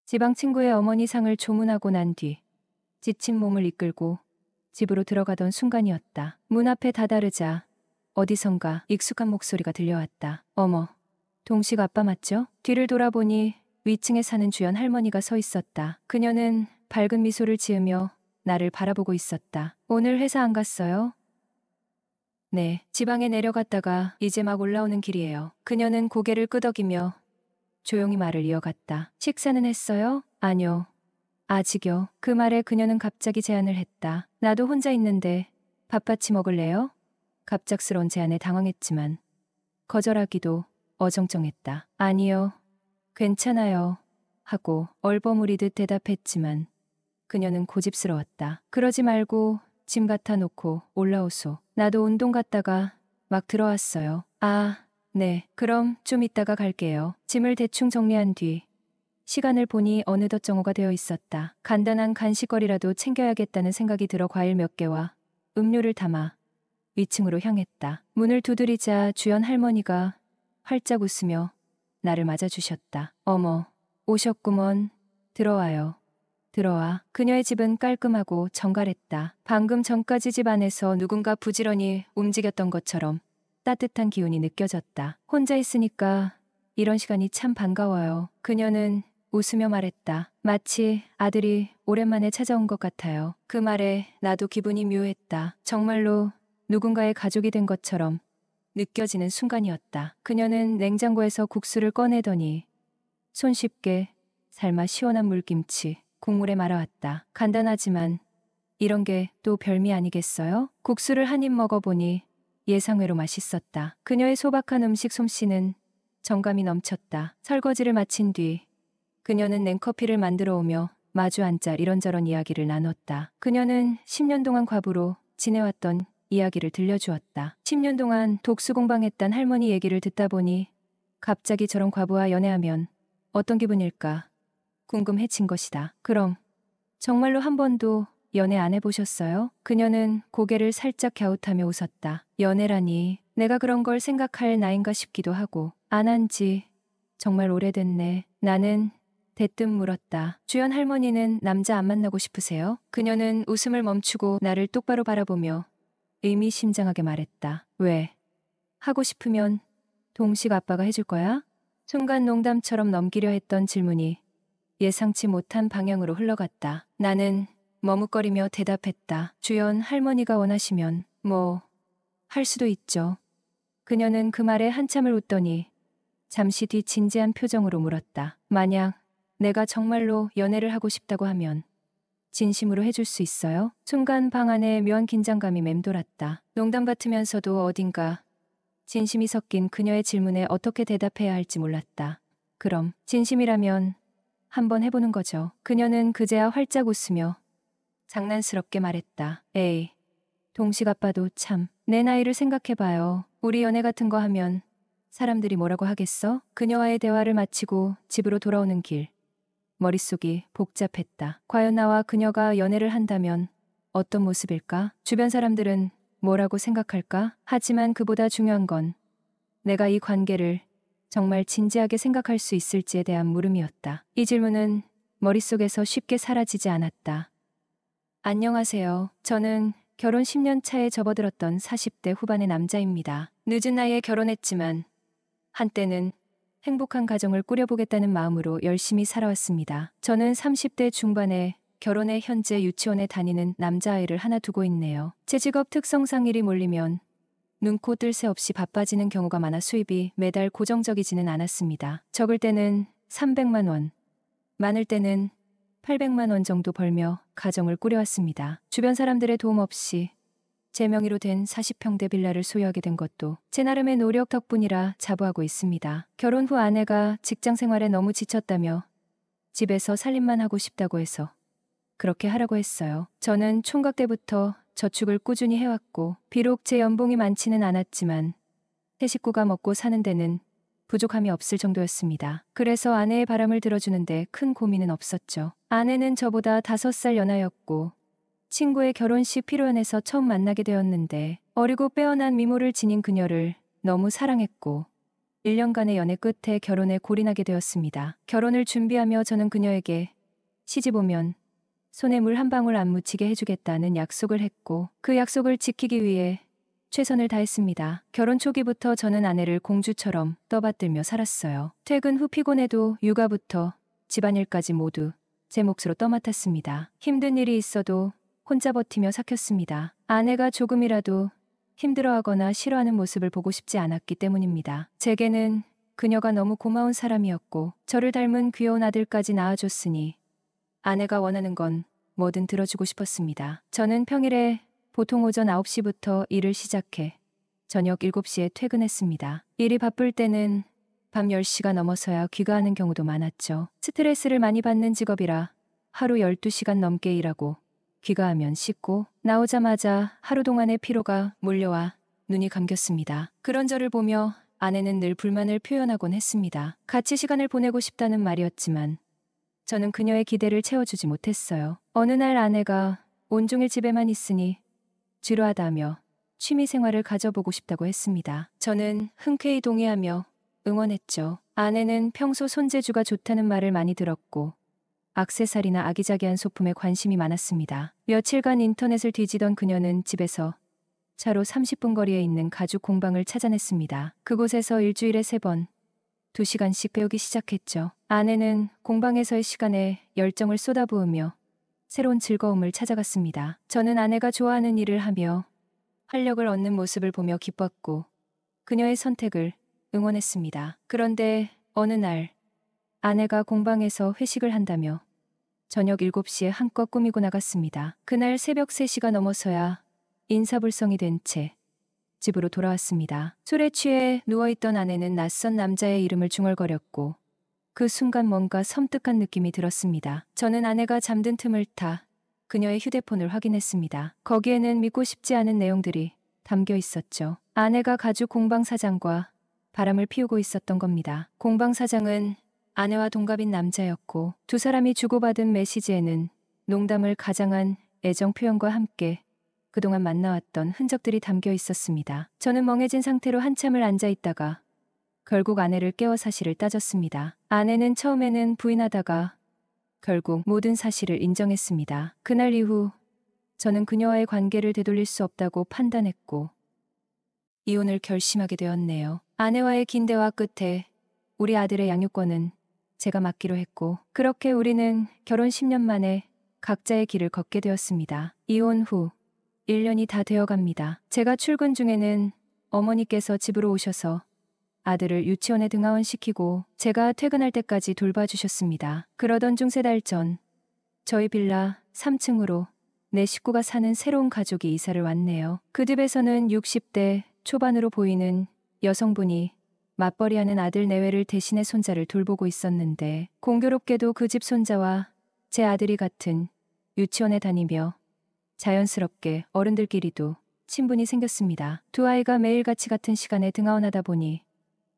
지방 친구의 어머니 상을 조문하고 난 뒤 지친 몸을 이끌고 집으로 들어가던 순간이었다. 문 앞에 다다르자 어디선가 익숙한 목소리가 들려왔다. 어머, 동식 아빠 맞죠? 뒤를 돌아보니 위층에 사는 주연 할머니가 서 있었다. 그녀는 밝은 미소를 지으며 나를 바라보고 있었다. 오늘 회사 안 갔어요? 네, 지방에 내려갔다가 이제 막 올라오는 길이에요. 그녀는 고개를 끄덕이며 조용히 말을 이어갔다. 식사는 했어요? 아니요. 아직요. 그 말에 그녀는 갑자기 제안을 했다. 나도 혼자 있는데 밥 같이 먹을래요? 갑작스러운 제안에 당황했지만 거절하기도 어정쩡했다. 아니요. 괜찮아요. 하고 얼버무리듯 대답했지만 그녀는 고집스러웠다. 그러지 말고 짐 갖다 놓고 올라오소. 나도 운동 갔다가 막 들어왔어요. 아, 네. 그럼 좀 이따가 갈게요. 짐을 대충 정리한 뒤 시간을 보니 어느덧 정오가 되어 있었다. 간단한 간식거리라도 챙겨야겠다는 생각이 들어 과일 몇 개와 음료를 담아 위층으로 향했다. 문을 두드리자 주연 할머니가 활짝 웃으며 나를 맞아주셨다. 어머, 오셨구먼. 들어와요. 들어와. 그녀의 집은 깔끔하고 정갈했다. 방금 전까지 집 안에서 누군가 부지런히 움직였던 것처럼 따뜻한 기운이 느껴졌다. 혼자 있으니까 이런 시간이 참 반가워요. 그녀는 웃으며 말했다. 마치 아들이 오랜만에 찾아온 것 같아요. 그 말에 나도 기분이 묘했다. 정말로 누군가의 가족이 된 것처럼 느껴지는 순간이었다. 그녀는 냉장고에서 국수를 꺼내더니 손쉽게 삶아 시원한 물김치, 국물에 말아왔다. 간단하지만 이런 게 또 별미 아니겠어요? 국수를 한 입 먹어보니 예상외로 맛있었다. 그녀의 소박한 음식 솜씨는 정감이 넘쳤다. 설거지를 마친 뒤 그녀는 냉커피를 만들어 오며 마주 앉자 이런저런 이야기를 나눴다. 그녀는 10년 동안 과부로 지내왔던 이야기를 들려주었다. 10년 동안 독수공방했던 할머니 얘기를 듣다 보니 갑자기 저런 과부와 연애하면 어떤 기분일까 궁금해진 것이다. 그럼 정말로 한 번도 연애 안 해보셨어요? 그녀는 고개를 살짝 갸웃하며 웃었다. 연애라니 내가 그런 걸 생각할 나인가 싶기도 하고 안 한 지 정말 오래됐네. 나는 대뜸 물었다. 주연 할머니는 남자 안 만나고 싶으세요? 그녀는 웃음을 멈추고 나를 똑바로 바라보며 의미심장하게 말했다. 왜? 하고 싶으면 동식 아빠가 해줄 거야? 순간 농담처럼 넘기려 했던 질문이 예상치 못한 방향으로 흘러갔다. 나는 머뭇거리며 대답했다. 주연 할머니가 원하시면 뭐 할 수도 있죠. 그녀는 그 말에 한참을 웃더니 잠시 뒤 진지한 표정으로 물었다. 만약 내가 정말로 연애를 하고 싶다고 하면 진심으로 해줄 수 있어요? 순간 방 안에 묘한 긴장감이 맴돌았다. 농담 같으면서도 어딘가 진심이 섞인 그녀의 질문에 어떻게 대답해야 할지 몰랐다. 그럼 진심이라면 한번 해보는 거죠. 그녀는 그제야 활짝 웃으며 장난스럽게 말했다. 에이, 동식 아빠도 참 내 나이를 생각해봐요. 우리 연애 같은 거 하면 사람들이 뭐라고 하겠어? 그녀와의 대화를 마치고 집으로 돌아오는 길. 머릿속이 복잡했다. 과연 나와 그녀가 연애를 한다면 어떤 모습일까? 주변 사람들은 뭐라고 생각할까? 하지만 그보다 중요한 건 내가 이 관계를 정말 진지하게 생각할 수 있을지에 대한 물음이었다. 이 질문은 머릿속에서 쉽게 사라지지 않았다. 안녕하세요. 저는 결혼 10년 차에 접어들었던 40대 후반의 남자입니다. 늦은 나이에 결혼했지만 한때는 행복한 가정을 꾸려보겠다는 마음으로 열심히 살아왔습니다. 저는 30대 중반에 결혼해 현재 유치원에 다니는 남자아이를 하나 두고 있네요. 제 직업 특성상 일이 몰리면 눈코 뜰 새 없이 바빠지는 경우가 많아 수입이 매달 고정적이지는 않았습니다. 적을 때는 300만 원, 많을 때는 800만 원 정도 벌며 가정을 꾸려왔습니다. 주변 사람들의 도움 없이 제 명의로 된 40평대 빌라를 소유하게 된 것도 제 나름의 노력 덕분이라 자부하고 있습니다. 결혼 후 아내가 직장 생활에 너무 지쳤다며 집에서 살림만 하고 싶다고 해서 그렇게 하라고 했어요. 저는 총각 때부터 저축을 꾸준히 해왔고 비록 제 연봉이 많지는 않았지만 세 식구가 먹고 사는 데는 부족함이 없을 정도였습니다. 그래서 아내의 바람을 들어주는데 큰 고민은 없었죠. 아내는 저보다 5살 연하였고 친구의 결혼식 피로연에서 처음 만나게 되었는데 어리고 빼어난 미모를 지닌 그녀를 너무 사랑했고 1년간의 연애 끝에 결혼에 골인하게 되었습니다. 결혼을 준비하며 저는 그녀에게 시집 오면 손에 물 한 방울 안 묻히게 해주겠다는 약속을 했고 그 약속을 지키기 위해 최선을 다했습니다. 결혼 초기부터 저는 아내를 공주처럼 떠받들며 살았어요. 퇴근 후 피곤해도 육아부터 집안일까지 모두 제 몫으로 떠맡았습니다. 힘든 일이 있어도 혼자 버티며 삭혔습니다. 아내가 조금이라도 힘들어하거나 싫어하는 모습을 보고 싶지 않았기 때문입니다. 제게는 그녀가 너무 고마운 사람이었고 저를 닮은 귀여운 아들까지 낳아줬으니 아내가 원하는 건 뭐든 들어주고 싶었습니다. 저는 평일에 보통 오전 9시부터 일을 시작해 저녁 7시에 퇴근했습니다. 일이 바쁠 때는 밤 10시가 넘어서야 귀가하는 경우도 많았죠. 스트레스를 많이 받는 직업이라 하루 12시간 넘게 일하고 귀가하면 씻고 나오자마자 하루 동안의 피로가 몰려와 눈이 감겼습니다. 그런 저를 보며 아내는 늘 불만을 표현하곤 했습니다. 같이 시간을 보내고 싶다는 말이었지만 저는 그녀의 기대를 채워주지 못했어요. 어느 날 아내가 온종일 집에만 있으니 지루하다며 취미생활을 가져보고 싶다고 했습니다. 저는 흔쾌히 동의하며 응원했죠. 아내는 평소 손재주가 좋다는 말을 많이 들었고 액세서리나 아기자기한 소품에 관심이 많았습니다. 며칠간 인터넷을 뒤지던 그녀는 집에서 차로 30분 거리에 있는 가죽 공방을 찾아냈습니다. 그곳에서 일주일에 3번, 2시간씩 배우기 시작했죠. 아내는 공방에서의 시간에 열정을 쏟아부으며 새로운 즐거움을 찾아갔습니다. 저는 아내가 좋아하는 일을 하며 활력을 얻는 모습을 보며 기뻤고 그녀의 선택을 응원했습니다. 그런데 어느 날 아내가 공방에서 회식을 한다며 저녁 7시에 한껏 꾸미고 나갔습니다. 그날 새벽 3시가 넘어서야 인사불성이 된 채 집으로 돌아왔습니다. 술에 취해 누워있던 아내는 낯선 남자의 이름을 중얼거렸고 그 순간 뭔가 섬뜩한 느낌이 들었습니다. 저는 아내가 잠든 틈을 타 그녀의 휴대폰을 확인했습니다. 거기에는 믿고 싶지 않은 내용들이 담겨 있었죠. 아내가 가죽 공방 사장과 바람을 피우고 있었던 겁니다. 공방 사장은 아내와 동갑인 남자였고 두 사람이 주고받은 메시지에는 농담을 가장한 애정 표현과 함께 그동안 만나왔던 흔적들이 담겨 있었습니다. 저는 멍해진 상태로 한참을 앉아 있다가 결국 아내를 깨워 사실을 따졌습니다. 아내는 처음에는 부인하다가 결국 모든 사실을 인정했습니다. 그날 이후 저는 그녀와의 관계를 되돌릴 수 없다고 판단했고 이혼을 결심하게 되었네요. 아내와의 긴 대화 끝에 우리 아들의 양육권은 제가 맡기로 했고 그렇게 우리는 결혼 10년 만에 각자의 길을 걷게 되었습니다. 이혼 후 1년이 다 되어갑니다. 제가 출근 중에는 어머니께서 집으로 오셔서 아들을 유치원에 등하원시키고 제가 퇴근할 때까지 돌봐주셨습니다. 그러던 중 3달 전 저희 빌라 3층으로 내 식구가 사는 새로운 가족이 이사를 왔네요. 그 집에서는 60대 초반으로 보이는 여성분이 맞벌이하는 아들 내외를 대신해 손자를 돌보고 있었는데 공교롭게도 그 집 손자와 제 아들이 같은 유치원에 다니며 자연스럽게 어른들끼리도 친분이 생겼습니다. 두 아이가 매일같이 같은 시간에 등하원하다 보니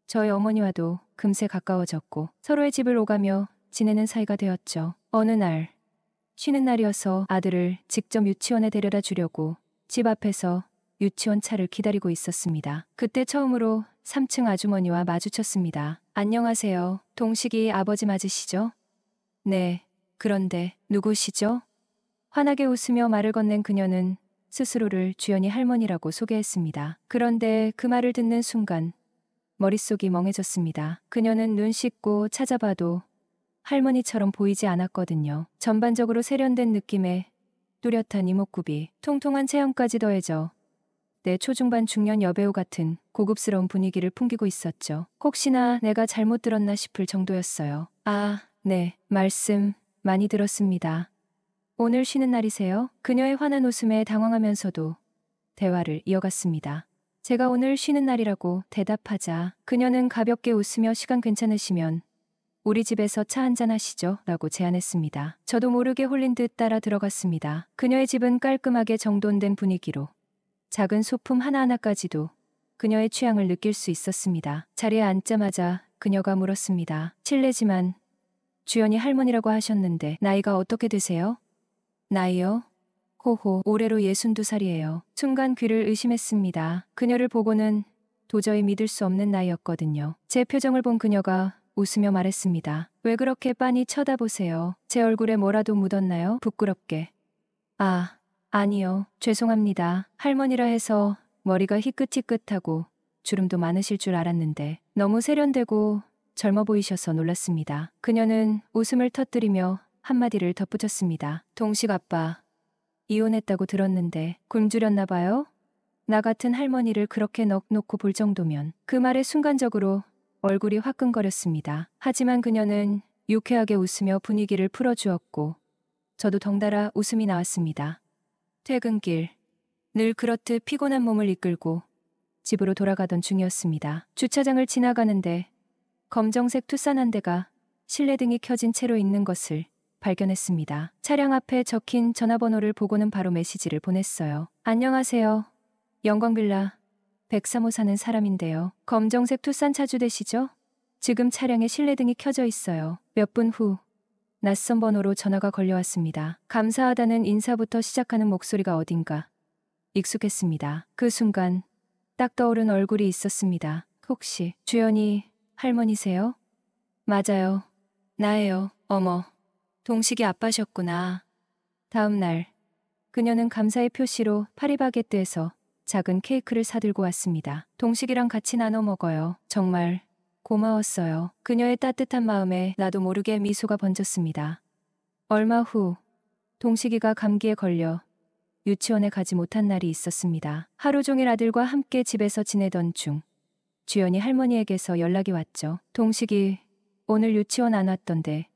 저희 어머니와도 금세 가까워졌고 서로의 집을 오가며 지내는 사이가 되었죠. 어느 날 쉬는 날이어서 아들을 직접 유치원에 데려다 주려고 집 앞에서 유치원 차를 기다리고 있었습니다. 그때 처음으로 3층 아주머니와 마주쳤습니다. 안녕하세요. 동식이 아버지 맞으시죠? 네. 그런데 누구시죠? 환하게 웃으며 말을 건넨 그녀는 스스로를 주연이 할머니라고 소개했습니다. 그런데 그 말을 듣는 순간 머릿속이 멍해졌습니다. 그녀는 눈 씻고 찾아봐도 할머니처럼 보이지 않았거든요. 전반적으로 세련된 느낌에 뚜렷한 이목구비, 통통한 체형까지 더해져 내 초중반 중년 여배우 같은 고급스러운 분위기를 풍기고 있었죠. 혹시나 내가 잘못 들었나 싶을 정도였어요. 아, 네, 말씀 많이 들었습니다. 오늘 쉬는 날이세요? 그녀의 환한 웃음에 당황하면서도 대화를 이어갔습니다. 제가 오늘 쉬는 날이라고 대답하자 그녀는 가볍게 웃으며 시간 괜찮으시면 우리 집에서 차 한잔 하시죠? 라고 제안했습니다. 저도 모르게 홀린 듯 따라 들어갔습니다. 그녀의 집은 깔끔하게 정돈된 분위기로 작은 소품 하나하나까지도 그녀의 취향을 느낄 수 있었습니다. 자리에 앉자마자 그녀가 물었습니다. 실례지만 주연이 할머니라고 하셨는데 나이가 어떻게 되세요? 나이요? 호호, 올해로 62살이에요. 순간 귀를 의심했습니다. 그녀를 보고는 도저히 믿을 수 없는 나이였거든요. 제 표정을 본 그녀가 웃으며 말했습니다. 왜 그렇게 빤히 쳐다보세요? 제 얼굴에 뭐라도 묻었나요? 부끄럽게. 아, 아니요. 죄송합니다. 할머니라 해서 머리가 희끗희끗하고 주름도 많으실 줄 알았는데 너무 세련되고 젊어 보이셔서 놀랐습니다. 그녀는 웃음을 터뜨리며 한마디를 덧붙였습니다. 동식 아빠, 이혼했다고 들었는데 굶주렸나 봐요? 나 같은 할머니를 그렇게 넋놓고 볼 정도면. 그 말에 순간적으로 얼굴이 화끈거렸습니다. 하지만 그녀는 유쾌하게 웃으며 분위기를 풀어주었고 저도 덩달아 웃음이 나왔습니다. 퇴근길, 늘 그렇듯 피곤한 몸을 이끌고 집으로 돌아가던 중이었습니다. 주차장을 지나가는데 검정색 투싼 한 대가 실내등이 켜진 채로 있는 것을 발견했습니다. 차량 앞에 적힌 전화번호를 보고는 바로 메시지를 보냈어요. 안녕하세요. 영광빌라 103호 사는 사람인데요. 검정색 투싼 차주 되시죠? 지금 차량에 실내등이 켜져 있어요. 몇 분 후 낯선 번호로 전화가 걸려왔습니다. 감사하다는 인사부터 시작하는 목소리가 어딘가 익숙했습니다. 그 순간 딱 떠오른 얼굴이 있었습니다. 혹시 주연이 할머니세요? 맞아요. 나예요. 어머, 동식이 아빠셨구나. 다음 날 그녀는 감사의 표시로 파리바게뜨에서 작은 케이크를 사들고 왔습니다. 동식이랑 같이 나눠 먹어요. 정말 고마웠어요. 그녀의 따뜻한 마음에 나도 모르게 미소가 번졌습니다. 얼마 후 동식이가 감기에 걸려 유치원에 가지 못한 날이 있었습니다. 하루 종일 아들과 함께 집에서 지내던 중 주연이 할머니에게서 연락이 왔죠. 동식이 오늘 유치원 안 왔던데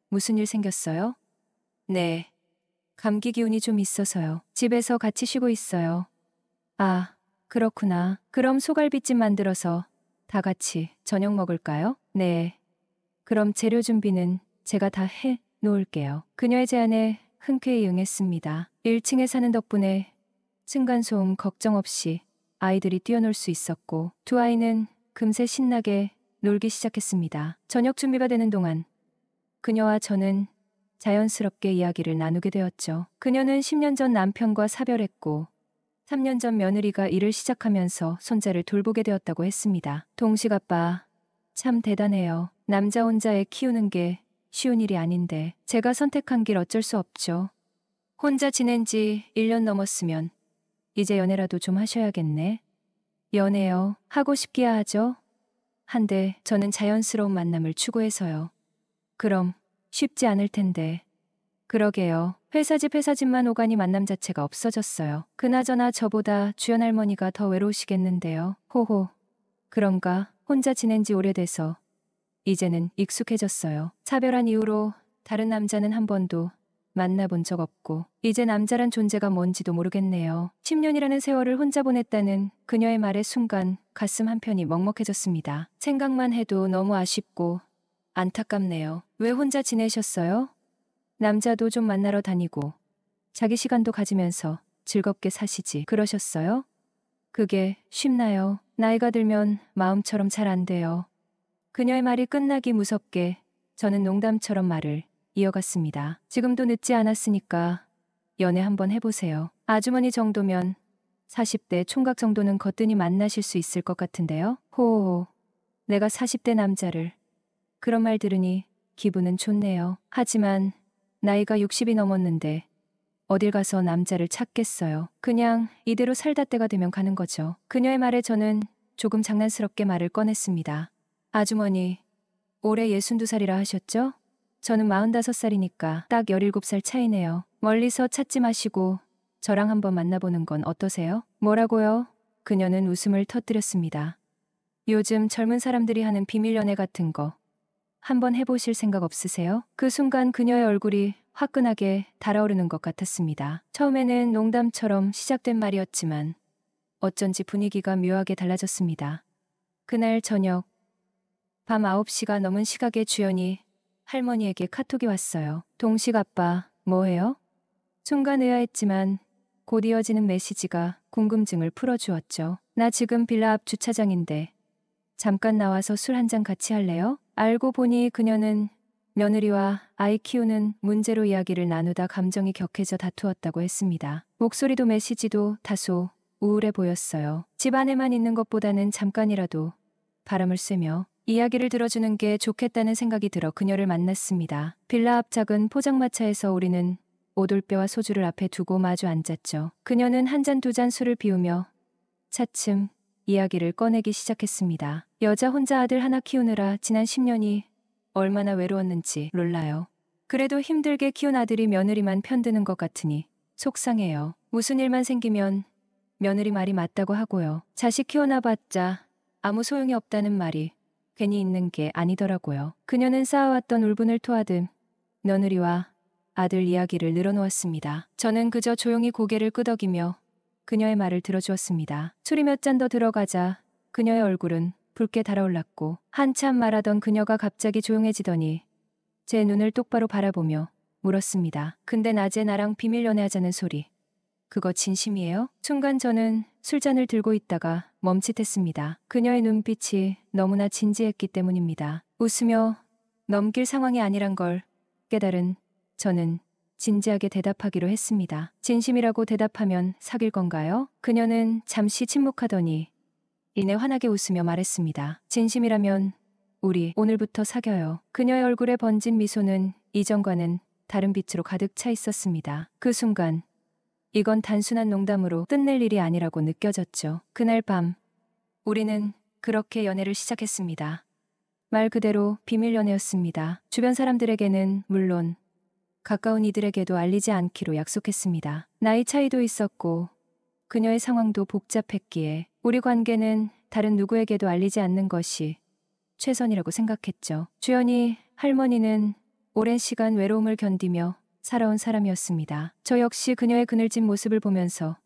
무슨 일 생겼어요? 네. 감기 기운이 좀 있어서요. 집에서 같이 쉬고 있어요. 아, 그렇구나. 그럼 소갈비찜 만들어서 다 같이 저녁 먹을까요? 네. 그럼 재료 준비는 제가 다 해 놓을게요. 그녀의 제안에 흔쾌히 응했습니다. 1층에 사는 덕분에 층간소음 걱정 없이 아이들이 뛰어놀 수 있었고 두 아이는 금세 신나게 놀기 시작했습니다. 저녁 준비가 되는 동안 그녀와 저는 자연스럽게 이야기를 나누게 되었죠. 그녀는 10년 전 남편과 사별했고 3년 전 며느리가 일을 시작하면서 손자를 돌보게 되었다고 했습니다. 동식 아빠, 참 대단해요. 남자 혼자 애 키우는 게 쉬운 일이 아닌데 제가 선택한 길 어쩔 수 없죠. 혼자 지낸 지 1년 넘었으면 이제 연애라도 좀 하셔야겠네. 연애요. 하고 싶기야 하죠. 한데 저는 자연스러운 만남을 추구해서요. 그럼 쉽지 않을 텐데. 그러게요. 회사집만 오가니 만남 자체가 없어졌어요. 그나저나 저보다 주연 할머니가 더 외로우시겠는데요. 호호. 그런가? 혼자 지낸 지 오래돼서 이제는 익숙해졌어요. 차별한 이후로 다른 남자는 한 번도 만나본 적 없고 이제 남자란 존재가 뭔지도 모르겠네요. 10년이라는 세월을 혼자 보냈다는 그녀의 말에 순간 가슴 한편이 먹먹해졌습니다. 생각만 해도 너무 아쉽고 안타깝네요. 왜 혼자 지내셨어요? 남자도 좀 만나러 다니고 자기 시간도 가지면서 즐겁게 사시지 그러셨어요? 그게 쉽나요? 나이가 들면 마음처럼 잘 안 돼요. 그녀의 말이 끝나기 무섭게 저는 농담처럼 말을 이어갔습니다. 지금도 늦지 않았으니까 연애 한번 해보세요. 아주머니 정도면 40대 총각 정도는 거뜬히 만나실 수 있을 것 같은데요. 호호호. 내가 40대 남자를. 그런 말 들으니 기분은 좋네요. 하지만 나이가 60이 넘었는데 어딜 가서 남자를 찾겠어요. 그냥 이대로 살다 때가 되면 가는 거죠. 그녀의 말에 저는 조금 장난스럽게 말을 꺼냈습니다. 아주머니, 올해 62살이라 하셨죠? 저는 45살이니까 딱 17살 차이네요. 멀리서 찾지 마시고 저랑 한번 만나보는 건 어떠세요? 뭐라고요? 그녀는 웃음을 터뜨렸습니다. 요즘 젊은 사람들이 하는 비밀 연애 같은 거 한번 해보실 생각 없으세요? 그 순간 그녀의 얼굴이 화끈하게 달아오르는 것 같았습니다. 처음에는 농담처럼 시작된 말이었지만 어쩐지 분위기가 묘하게 달라졌습니다. 그날 저녁 밤 9시가 넘은 시각에 주연이 할머니에게 카톡이 왔어요. 동식 아빠, 뭐해요? 순간 의아했지만 곧 이어지는 메시지가 궁금증을 풀어주었죠. 나 지금 빌라 앞 주차장인데 잠깐 나와서 술 한잔 같이 할래요? 알고 보니 그녀는 며느리와 아이 키우는 문제로 이야기를 나누다 감정이 격해져 다투었다고 했습니다. 목소리도 메시지도 다소 우울해 보였어요. 집 안에만 있는 것보다는 잠깐이라도 바람을 쐬며 이야기를 들어주는 게 좋겠다는 생각이 들어 그녀를 만났습니다. 빌라 앞 작은 포장마차에서 우리는 오돌뼈와 소주를 앞에 두고 마주 앉았죠. 그녀는 한 잔 두 잔 술을 비우며 차츰 이야기를 꺼내기 시작했습니다. 여자 혼자 아들 하나 키우느라 지난 10년이 얼마나 외로웠는지 몰라요. 그래도 힘들게 키운 아들이 며느리만 편드는 것 같으니 속상해요. 무슨 일만 생기면 며느리 말이 맞다고 하고요. 자식 키워놔봤자 아무 소용이 없다는 말이 괜히 있는 게 아니더라고요. 그녀는 쌓아왔던 울분을 토하듯 며느리와 아들 이야기를 늘어놓았습니다. 저는 그저 조용히 고개를 끄덕이며 그녀의 말을 들어주었습니다. 술이 몇 잔 더 들어가자 그녀의 얼굴은 붉게 달아올랐고 한참 말하던 그녀가 갑자기 조용해지더니 제 눈을 똑바로 바라보며 물었습니다. 근데 낮에 나랑 비밀 연애하자는 소리 그거 진심이에요? 순간 저는 술잔을 들고 있다가 멈칫했습니다. 그녀의 눈빛이 너무나 진지했기 때문입니다. 웃으며 넘길 상황이 아니란 걸 깨달은 저는 진지하게 대답하기로 했습니다. 진심이라고 대답하면 사귈 건가요? 그녀는 잠시 침묵하더니 이내 환하게 웃으며 말했습니다. 진심이라면 우리 오늘부터 사겨요. 그녀의 얼굴에 번진 미소는 이전과는 다른 빛으로 가득 차 있었습니다. 그 순간 이건 단순한 농담으로 끝낼 일이 아니라고 느껴졌죠. 그날 밤 우리는 그렇게 연애를 시작했습니다. 말 그대로 비밀 연애였습니다. 주변 사람들에게는 물론 가까운 이들에게도 알리지 않기로 약속했습니다. 나이 차이도 있었고 그녀의 상황도 복잡했기에 우리 관계는 다른 누구에게도 알리지 않는 것이 최선이라고 생각했죠. 주연이 할머니는 오랜 시간 외로움을 견디며 살아온 사람이었습니다. 저 역시 그녀의 그늘진 모습을 보면서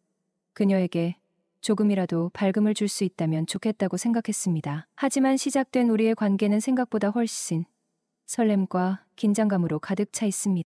그녀에게 조금이라도 밝음을 줄 수 있다면 좋겠다고 생각했습니다. 하지만 시작된 우리의 관계는 생각보다 훨씬 설렘과 긴장감으로 가득 차 있습니다.